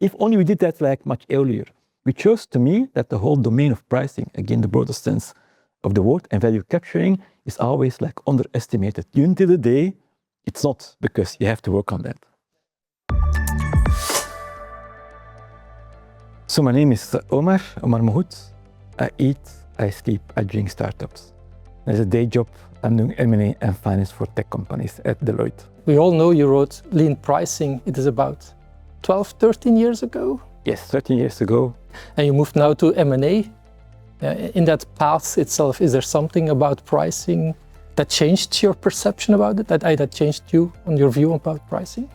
If only we did that like much earlier. We chose, to me, that the whole domain of pricing, again, the broader sense of the word, and value capturing is always like underestimated. Until the day, it's not, because you have to work on that. So my name is Omar Mohout. I eat, I sleep, I drink startups. As a day job, I'm doing M&A and finance for tech companies at Deloitte. We all know you wrote Lean Pricing. It is about 12, 13 years ago? Yes, 13 years ago. And you moved now to M&A. In that path itself, is there something about pricing that changed your perception about it, that changed you on your view about pricing?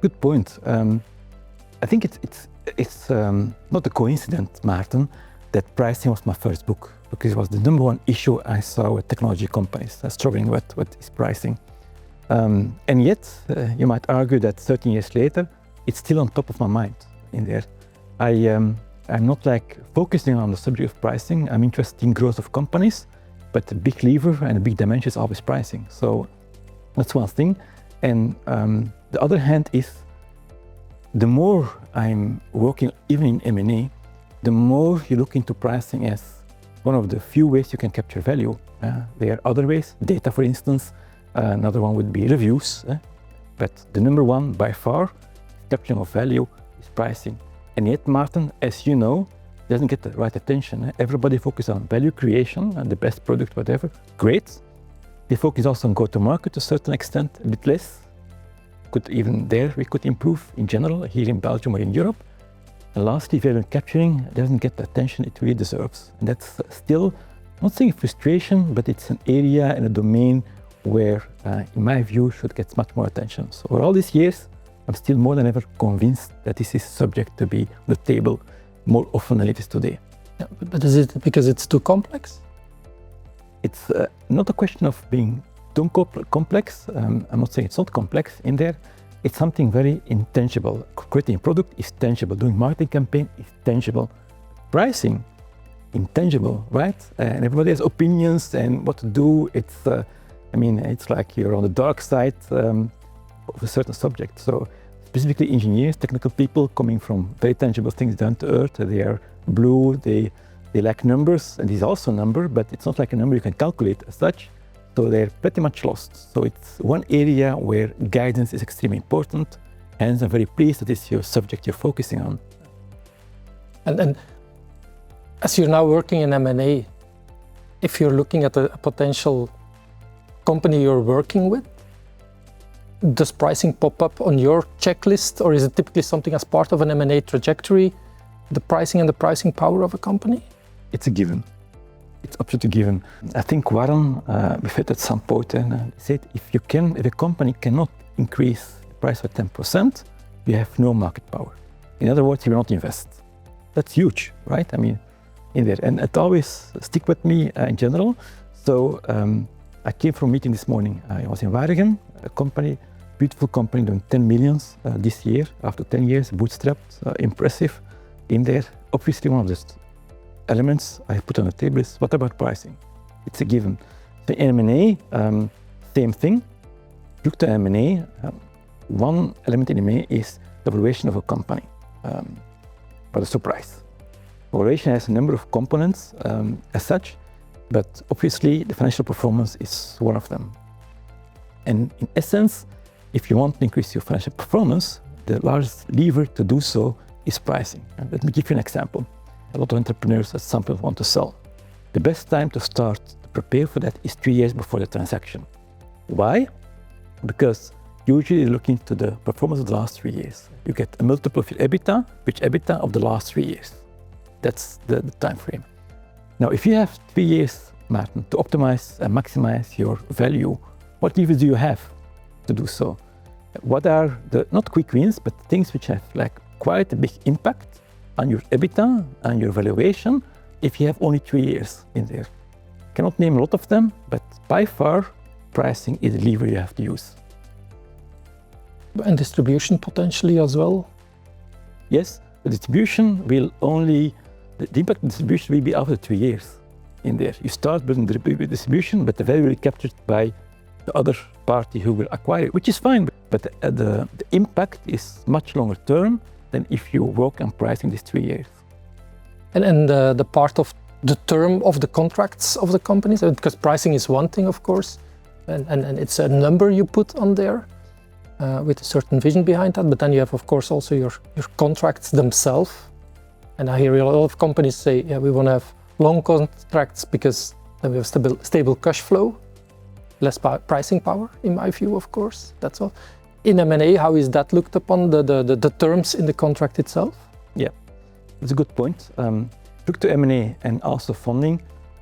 Good point. I think it's not a coincidence, Maarten, that pricing was my first book, because it was the number one issue I saw with technology companies struggling with is pricing. And yet, you might argue that 13 years later, it's still on top of my mind in there. I'm not like focusing on the subject of pricing. I'm interested in growth of companies, but the big lever and the big dimension is always pricing. So that's one thing. And the other hand is, the more I'm working even in M&A, the more you look into pricing as one of the few ways you can capture value. There are other ways, data for instance. Another one would be reviews. But the number one by far, capturing of value, is pricing. And yet, Maarten, as you know, doesn't get the right attention. Everybody focuses on value creation and the best product, whatever. Great. They focus also on go-to-market to a certain extent, a bit less. Even there we could improve in general, here in Belgium or in Europe. And lastly, value capturing doesn't get the attention it really deserves. And that's still, I'm not saying frustration, but it's an area and a domain where, in my view, should get much more attention. So for all these years, I'm still more than ever convinced that this is subject to be on the table more often than it is today. Yeah, but is it because it's too complex? It's not a question of being too complex. I'm not saying it's not complex in there. It's something very intangible. Creating a product is tangible. Doing marketing campaign is tangible. Pricing, intangible, right? And everybody has opinions and what to do. It's, it's like you're on the dark side of a certain subject. So specifically engineers, technical people coming from very tangible things down to earth. They are blue, they lack numbers, and this is also a number, but it's not like a number you can calculate as such. So they're pretty much lost. So it's one area where guidance is extremely important. Hence, I'm very pleased that it's your subject you're focusing on. And as you're now working in M&A, if you're looking at a potential company you're working with, does pricing pop up on your checklist, or is it typically something as part of an M&A trajectory, the pricing and the pricing power of a company? It's a given. It's absolutely given. I think Warren Buffett at some point said, if a company cannot increase the price by 10%, you have no market power. In other words, you will not invest. That's huge, right? In there. And it always stick with me in general. So I came from a meeting this morning. I was in Waregem, a company, beautiful company doing 10 millions this year, after 10 years, bootstrapped, impressive in there. Obviously, one of the elements I put on the table is, what about pricing? It's a given. The M&A, same thing. Look to M&A. One element in M&A is the valuation of a company. What a surprise. Valuation has a number of components as such, but obviously the financial performance is one of them. And in essence, if you want to increase your financial performance, the largest lever to do so is pricing. And let me give you an example. A lot of entrepreneurs at some point want to sell. The best time to start to prepare for that is 3 years before the transaction. Why? Because usually you're looking to the performance of the last 3 years. You get a multiple of your EBITDA, which EBITDA of the last 3 years. That's the time frame. Now, if you have 3 years, Maarten, to optimize and maximize your value, what levers do you have to do so? What are the, not quick wins, but things which have like quite a big impact on your EBITDA and your valuation if you have only 3 years in there? Cannot name a lot of them, but by far, pricing is the lever you have to use. And distribution potentially as well? Yes, the distribution will only, the impact of distribution will be after 3 years in there. You start building the distribution, but the value will be captured by the other party who will acquire it, which is fine, but the impact is much longer term than if you work on pricing these 3 years. And the part of the term of the contracts of the companies, because pricing is one thing, of course, and it's a number you put on there with a certain vision behind that, but then you have, of course, also your contracts themselves. And I hear a lot of companies say, yeah, we want to have long contracts because then we have stable cash flow, less pricing power, in my view, of course, that's all. In M&A, how is that looked upon, the terms in the contract itself? Yeah, that's a good point. Look to M&A and also funding.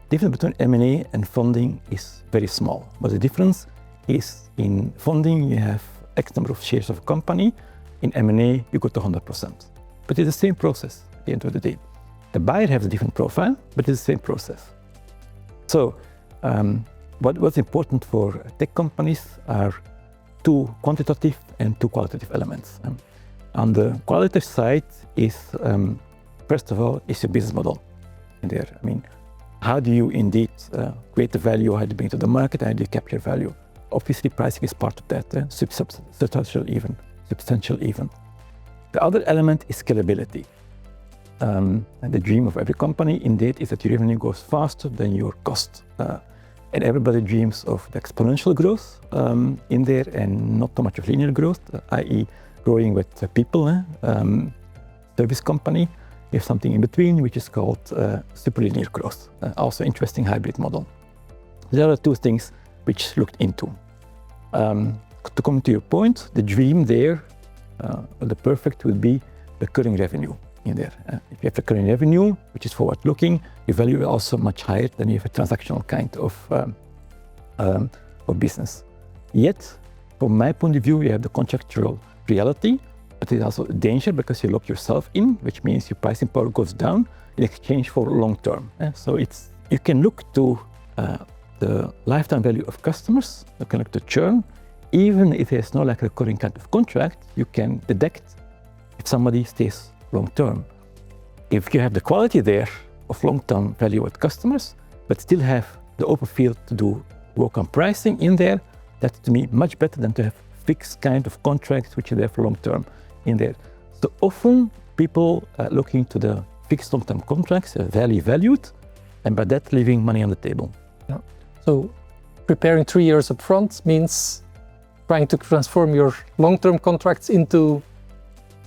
The difference between M&A and funding is very small, but the difference is in funding you have X number of shares of a company, in M&A you go to 100%. But it's the same process at the end of the day. The buyer has a different profile, but it's the same process. So what's important for tech companies are 2 quantitative and 2 qualitative elements. On the qualitative side is, first of all, is your business model in there. I mean, how do you indeed create the value, how do you bring it to the market, how do you capture value? Obviously, pricing is part of that, substantial even. The other element is scalability. And the dream of every company, indeed, is that your revenue goes faster than your cost. And everybody dreams of the exponential growth in there and not too much of linear growth, i.e. growing with people, service company. You have something in between, which is called superlinear growth, also interesting hybrid model. There are 2 things which looked into. To come to your point, the dream there, the perfect would be recurring revenue in there. If you have recurring revenue, which is forward-looking, your value is also much higher than you have a transactional kind of business. Yet, from my point of view, you have the contractual reality, but it's also a danger because you lock yourself in, which means your pricing power goes down in exchange for long term. So you can look to the lifetime value of customers, you can look to churn. Even if there's no like recurring kind of contract, you can detect if somebody stays long term. If you have the quality there of long-term value with customers, but still have the open field to do work on pricing in there, that's to me much better than to have fixed kind of contracts which are there for long term in there. So often people looking to the fixed long-term contracts are valued, and by that leaving money on the table. Yeah. So preparing 3 years up front means trying to transform your long-term contracts into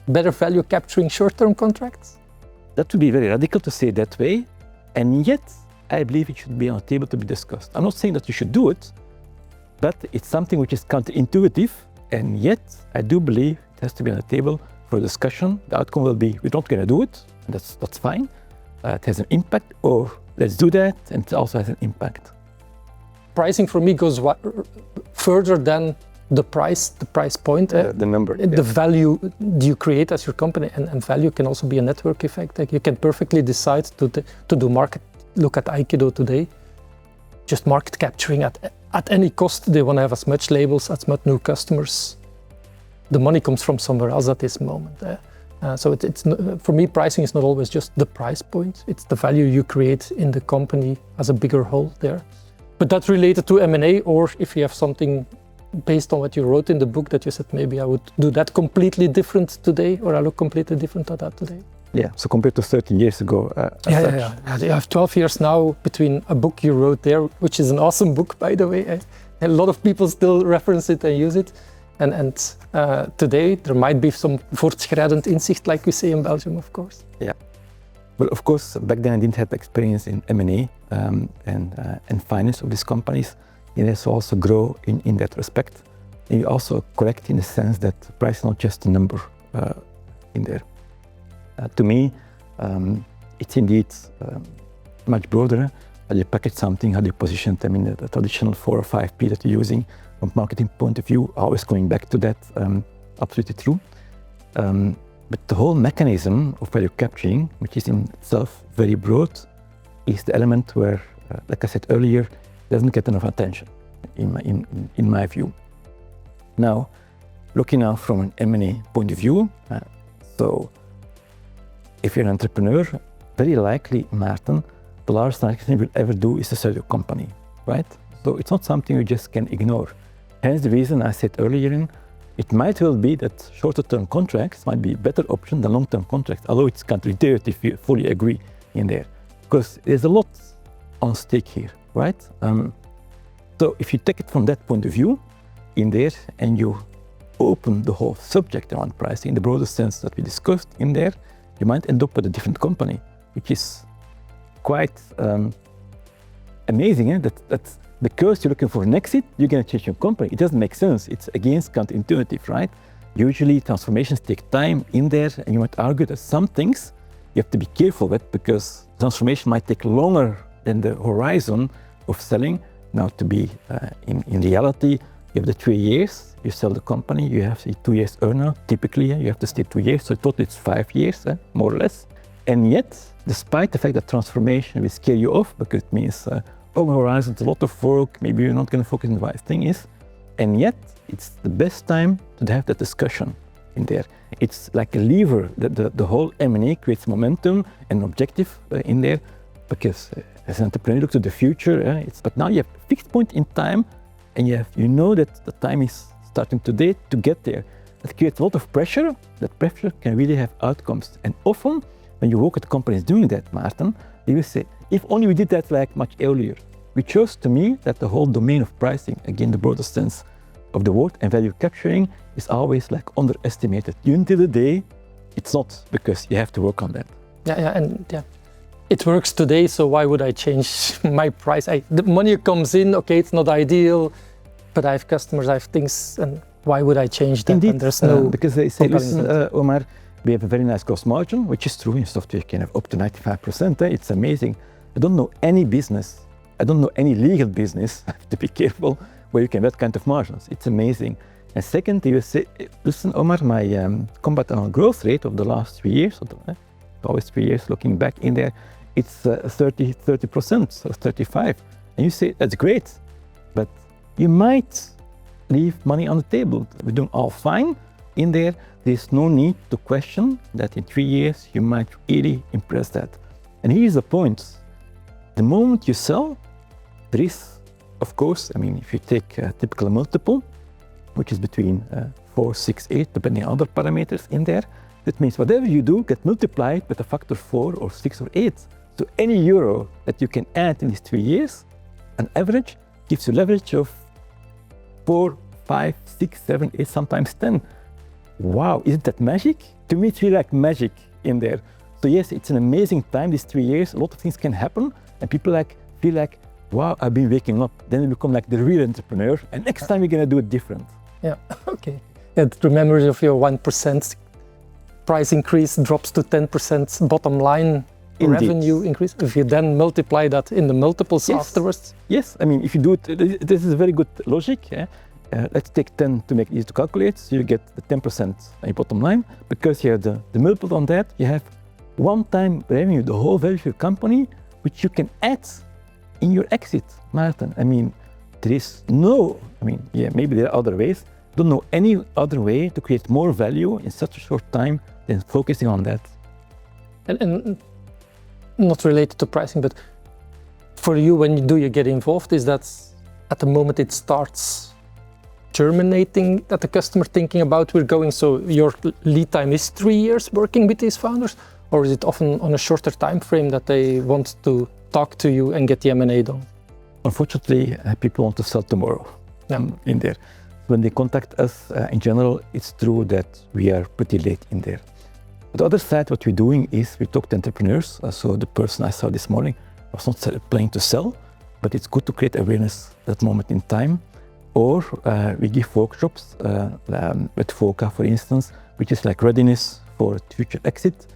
better value capturing short-term contracts? That would be very radical to say it that way, and yet I believe it should be on the table to be discussed. I'm not saying that you should do it, but it's something which is counterintuitive, and yet I do believe it has to be on the table for discussion. The outcome will be, we're not going to do it, and that's fine. It has an impact, or let's do that, and it also has an impact. Pricing for me goes further than the price point. The number. The value you create as your company, and value can also be a network effect. Like you can perfectly decide to do market, look at Aikido today, just market capturing at any cost. They want to have as much labels, as much new customers. The money comes from somewhere else at this moment. So it's for me, pricing is not always just the price point. It's the value you create in the company as a bigger whole there. But that's related to M&A, or if you have something based on what you wrote in the book that you said, maybe I would do that completely different today, or I look completely different at that today. Yeah, so compared to 13 years ago. Yeah. You have 12 years now between a book you wrote there, which is an awesome book, by the way. A lot of people still reference it and use it. And today there might be some voortschrijdend inzicht, like we say in Belgium, of course. Yeah. Well, of course, back then I didn't have experience in M&A and finance of these companies. And so also grow in that respect. And you're also correct in the sense that price is not just a number in there. To me, it's indeed much broader. How do you package something, how do you position them in the traditional 4 or 5 P that you're using from a marketing point of view, always going back to that, absolutely true. But the whole mechanism of value capturing, which is in itself very broad, is the element where, like I said earlier, doesn't get enough attention, in my view. Now, looking now from an M&A point of view, so if you're an entrepreneur, very likely, Maarten, the last thing you will ever do is to sell your company, right? So it's not something you just can ignore. Hence the reason I said earlier, It might well be that shorter-term contracts might be a better option than long-term contracts, although it's counterintuitive if you fully agree in there, because there's a lot on stake here, right? So if you take it from that point of view in there and you open the whole subject around pricing in the broader sense that we discussed in there, you might end up with a different company, which is quite amazing, eh? That's because you're looking for an exit, you're going to change your company. It doesn't make sense. It's against counterintuitive, right? Usually transformations take time in there, and you might argue that some things you have to be careful with because transformation might take longer than the horizon of selling. Now, to be in reality, you have the 3 years, you sell the company, you have the 2 years earnout. Typically, you have to stay 2 years, so totally it's 5 years, more or less. And yet, despite the fact that transformation will scare you off because it means over horizon, it's a lot of work, maybe you're not going to focus on the right thing is, and yet it's the best time to have that discussion in there. It's like a lever that the whole M&A creates momentum and objective in there, because as an entrepreneur, you look to the future, but now you have a fixed point in time, and you know that the time is starting today to get there. That creates a lot of pressure. That pressure can really have outcomes, and often when you work at companies doing that, Maarten, they will say, if only we did that like much earlier. Which shows to me that the whole domain of pricing, again the broader sense of the word, and value capturing is always like underestimated. Until the day, it's not, because you have to work on that. Yeah, it works today, so why would I change my price? The money comes in, okay, it's not ideal, but I have customers, I have things, and why would I change that? Indeed, and there's no because they say, listen, Omar, we have a very nice gross margin, which is true in software, you can have up to 95%, it's amazing. I don't know any business, I don't know any legal business, I have to be careful, where you can have that kind of margins. It's amazing. And second, you say, listen, Omar, my compound annual growth rate of the last 3 years, always 3 years looking back in there, it's 30%, so 35. And you say, that's great, but you might leave money on the table. We're doing all fine in there. There's no need to question that in 3 years, you might really impress that. And here's the point. The moment you sell, there is, of course, I mean, if you take a typical multiple, which is between 4, 6, 8, depending on other parameters in there, that means whatever you do get multiplied with a factor 4 or 6 or 8. So any euro that you can add in these 3 years, on average, gives you leverage of 4, 5, 6, 7, 8, sometimes 10. Wow, isn't that magic? To me, it's really like magic in there. So yes, it's an amazing time, these 3 years. A lot of things can happen, and people feel like, wow, I've been waking up. Then you become like the real entrepreneur, and next time you're gonna do it different. Yeah, okay. Yeah, the memory of your 1% price increase drops to 10% bottom line. Indeed. Revenue increase. If you then multiply that in the multiples afterwards. Yes, I mean, if you do it, this is a very good logic. Let's take 10 to make it easy to calculate. So you get the 10% on your bottom line. Because you have the multiple on that, you have one-time revenue, the whole value of your company, which you can add in your exit, Maarten. I mean, there is no, maybe there are other ways. Don't know any other way to create more value in such a short time than focusing on that. And not related to pricing, but for you, when you get involved, is that at the moment it starts germinating, that the customer thinking about we're going, so your lead time is 3 years working with these founders, or is it often on a shorter time frame that they want to talk to you and get the M&A done? Unfortunately, people want to sell tomorrow in there. When they contact us, in general, it's true that we are pretty late in there. On the other side, what we're doing is we talk to entrepreneurs. So the person I saw this morning was not planning to sell, but it's good to create awareness at that moment in time. Or we give workshops with FOCA, for instance, which is like readiness for future exit.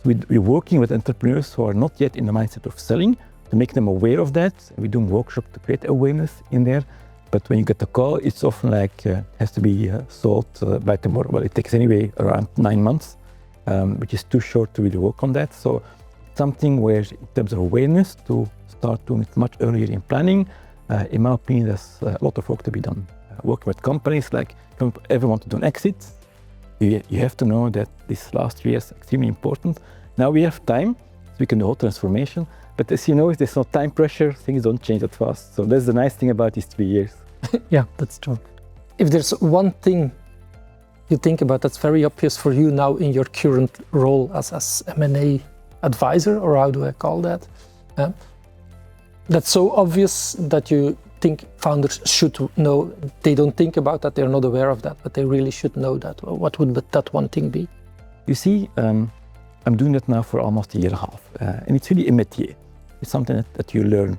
So we're working with entrepreneurs who are not yet in the mindset of selling to make them aware of that. We're doing workshops to create awareness in there. But when you get the call, it's often like has to be sold by tomorrow. Well, it takes anyway around 9 months, which is too short to really work on that. So something where, in terms of awareness, to start doing it much earlier in planning. In my opinion, there's a lot of work to be done. Working with companies, like if you ever want to do an exit, you have to know that this last 3 years is extremely important. Now we have time, so we can do whole transformation. But as you know, if there's no time pressure, things don't change that fast. So that's the nice thing about these 3 years. Yeah, that's true. If there's one thing you think about, that's very obvious for you now in your current role as M&A advisor, or how do I call that? That's so obvious that you think founders should know. They don't think about that, they're not aware of that, but they really should know that. What would that one thing be? You see, I'm doing that now for almost a year and a half, and it's really a métier. It's something that you learn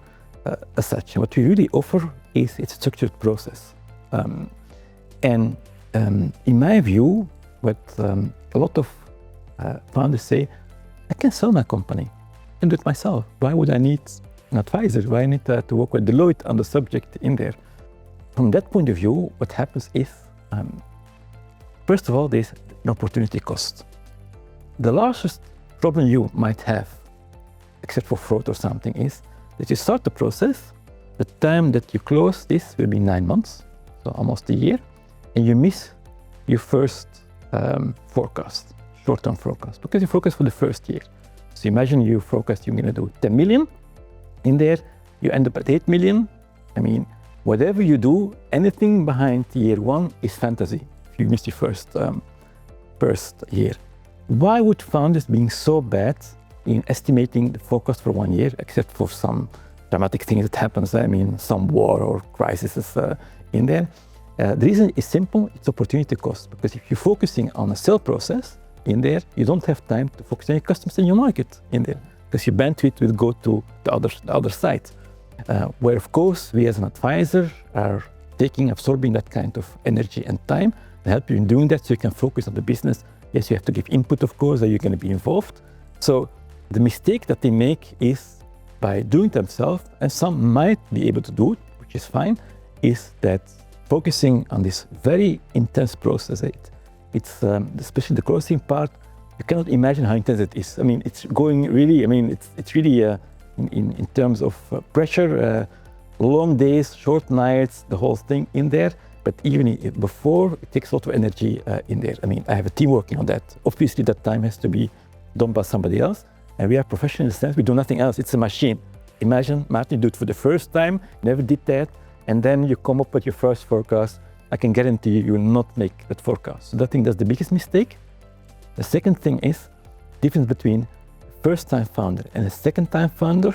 as such. And what we really offer is it's a structured process. In my view, what a lot of founders say, I can sell my company, I can do it myself. Why would I need an advisor? Why I need to work with Deloitte on the subject in there? From that point of view, what happens is, first of all, there's an opportunity cost. The largest problem you might have, except for fraud or something, is that you start the process, the time that you close this will be 9 months, so almost a year, and you miss your first forecast, short-term forecast, because you focus for the first year. So imagine you forecast you're going to do 10 million in there, you end up at 8 million. I mean, whatever you do, anything behind year one is fantasy if you miss your first year. Why would founders being so bad in estimating the forecast for 1 year, except for some dramatic things that happens, I mean, some war or crises in there? The reason is simple, it's opportunity cost, because if you're focusing on a sale process in there, you don't have time to focus on your customers in your market in there, because your bandwidth will go to the other side. Where of course, we as an advisor are absorbing that kind of energy and time and help you in doing that so you can focus on the business. Yes, you have to give input, of course, that you're going to be involved. So the mistake that they make is by doing it themselves, and some might be able to do it, which is fine, is that focusing on this very intense process, it's especially the closing part, you cannot imagine how intense it is. I mean, it's going really, I mean, it's really in terms of pressure, long days, short nights, the whole thing in there. But even before, it takes a lot of energy in there. I mean, I have a team working on that. Obviously, that time has to be done by somebody else. And we are professional in the sense we do nothing else. It's a machine. Imagine, Maarten, you do it for the first time, never did that, and then you come up with your first forecast. I can guarantee you will not make that forecast. So I think that's the biggest mistake. The second thing is, difference between first-time founder and a second-time founder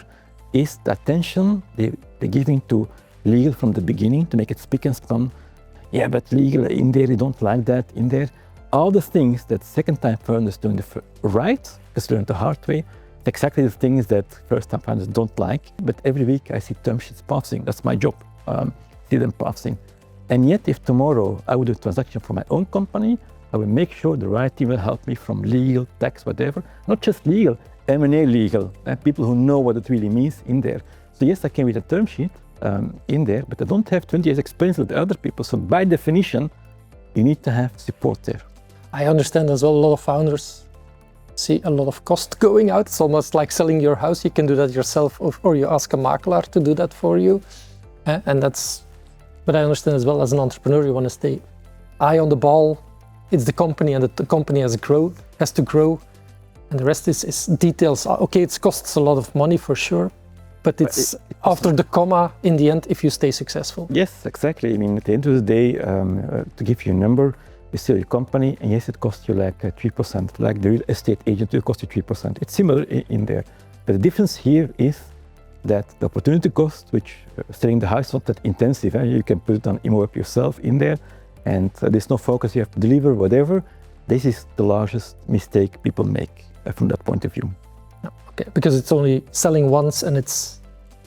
is the attention they're giving to legal from the beginning to make it spick and span. Yeah, but legal in there, you don't like that in there. All the things that second-time founders doing right, because they learned the hard way, exactly the things that first-time founders don't like. But every week I see term sheets passing. That's my job, see them passing. And yet, if tomorrow I would do a transaction for my own company, I will make sure the right team will help me from legal, tax, whatever. Not just legal, M&A legal, people who know what it really means in there. So yes, I can read a term sheet in there, but I don't have 20 years experience with the other people. So by definition, you need to have support there. I understand as well, a lot of founders see a lot of cost going out. It's almost like selling your house. You can do that yourself, or you ask a makelaar to do that for you. But I understand as well, as an entrepreneur, you want to stay eye on the ball. It's the company, and the company has to grow. And the rest is details. Okay, it costs a lot of money for sure, but it's after the comma in the end if you stay successful. Yes, exactly. I mean, at the end of the day, to give you a number, you sell your company, and yes, it costs you like 3%, like the real estate agent will cost you 3%. It's similar in there. But the difference here is that the opportunity cost, which selling the house is not that intensive, you can put it on IMO yourself in there, and there's no focus, you have to deliver whatever. This is the largest mistake people make from that point of view. Okay, because it's only selling once and it's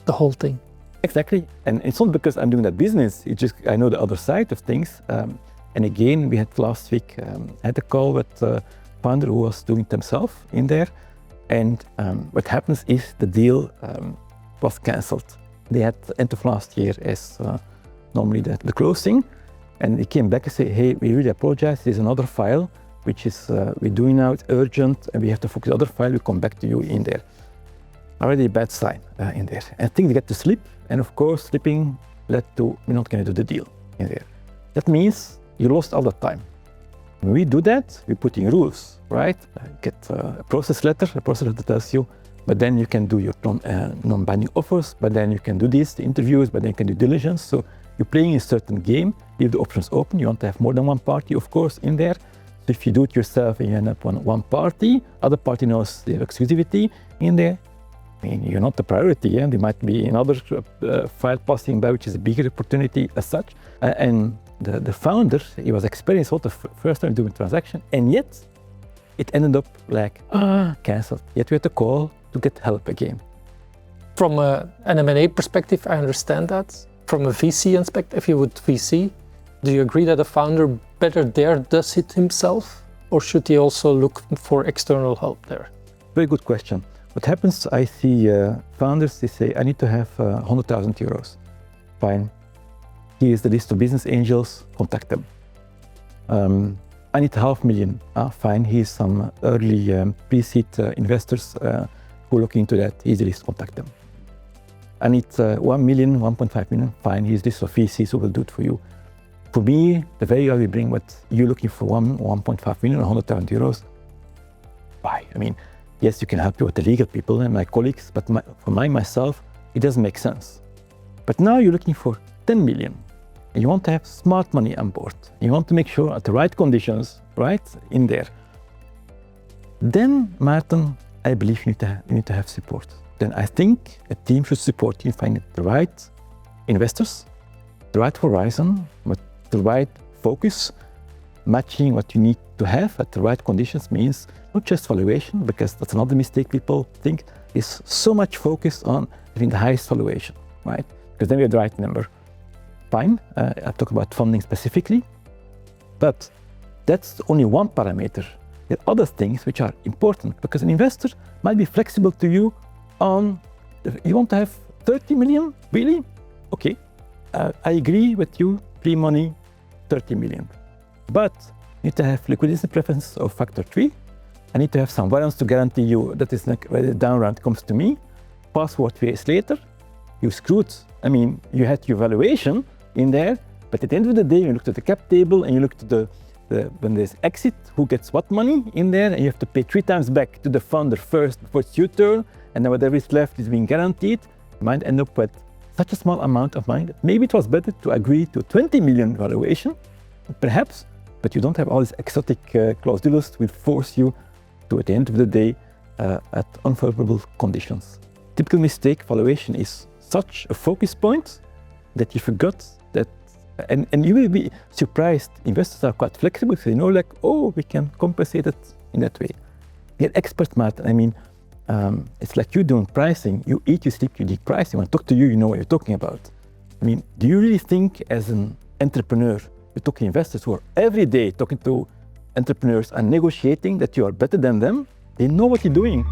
the whole thing. Exactly, and it's not because I'm doing that business, it's just I know the other side of things. And again, we had last week, I had a call with a founder who was doing it himself in there, and what happens is the deal was cancelled. They had the end of last year as normally the closing, and they came back and said, hey, we really apologize, there's another file which is we're doing now, it's urgent, and we have to focus on the other file, we'll come back to you in there. Already a bad sign in there. And things get to slip, and of course, slipping led to we're not going to do the deal in there. That means you lost all the time. When we do that, we put in rules, right? Get a process letter tells you, but then you can do your non-binding offers, but then you can do this, the interviews, but then you can do diligence. So you're playing a certain game, leave the options open. You want to have more than one party, of course, in there. So if you do it yourself and you end up on one party, other party knows they have exclusivity in there. I mean, you're not the priority, yeah? There might be another file passing by, which is a bigger opportunity as such. And the founder, he was experienced what the first time doing transaction, and yet it ended up like, cancelled. Yet we had to call to get help again. From an M&A perspective, I understand that. From a VC perspective, if you would VC, do you agree that a founder better there does it himself, or should he also look for external help there? Very good question. What happens, I see founders, they say, I need to have 100,000 euros. Fine. Here is the list of business angels, contact them. I need 500,000. Fine, here's some early pre-seed investors who are looking into that. Here's the list, contact them. I need 1 million, 1.5 million. Fine, here's this of VCs who will do it for you. For me, the value I will bring, what you're looking for 1.5 million, 100,000 euros. Why? I mean, yes, you can help you with the legal people and my colleagues, but for myself, it doesn't make sense. But now you're looking for 10 million. And you want to have smart money on board. You want to make sure at the right conditions, right, in there. Then, Maarten, I believe you need to have support. Then I think a team should support you in finding the right investors, the right horizon, with the right focus, matching what you need to have at the right conditions means not just valuation, because that's another mistake people think, is so much focus on having the highest valuation, right? Because then we have the right number. Fine, I talk about funding specifically, but that's only one parameter. There are other things which are important because an investor might be flexible to you on, you want to have 30 million, really? Okay, I agree with you, pre-money, 30 million. But you need to have liquidity preference of factor 3. I need to have some warrants to guarantee you that is like when the down round comes to me. Password 3 years later, you screwed. I mean, you had your valuation in there, but at the end of the day, you looked at the cap table and you looked at the when there's exit, who gets what money in there, and you have to pay 3 times back to the funder first before it's your turn, and then whatever is left is being guaranteed. You might end up with such a small amount of money that maybe it was better to agree to 20 million valuation, perhaps, but you don't have all these exotic clausules which force you to, at the end of the day, at unfavorable conditions. Typical mistake, valuation is such a focus point that you forgot that, and you will be surprised. Investors are quite flexible, so you know, like, oh, we can compensate it in that way. You're expert, Maarten. I mean, it's like you doing pricing. You eat, you sleep, you do pricing. When I talk to you, you know what you're talking about. I mean, do you really think as an entrepreneur, you're talking to investors who are every day talking to entrepreneurs and negotiating that you are better than them? They know what you're doing.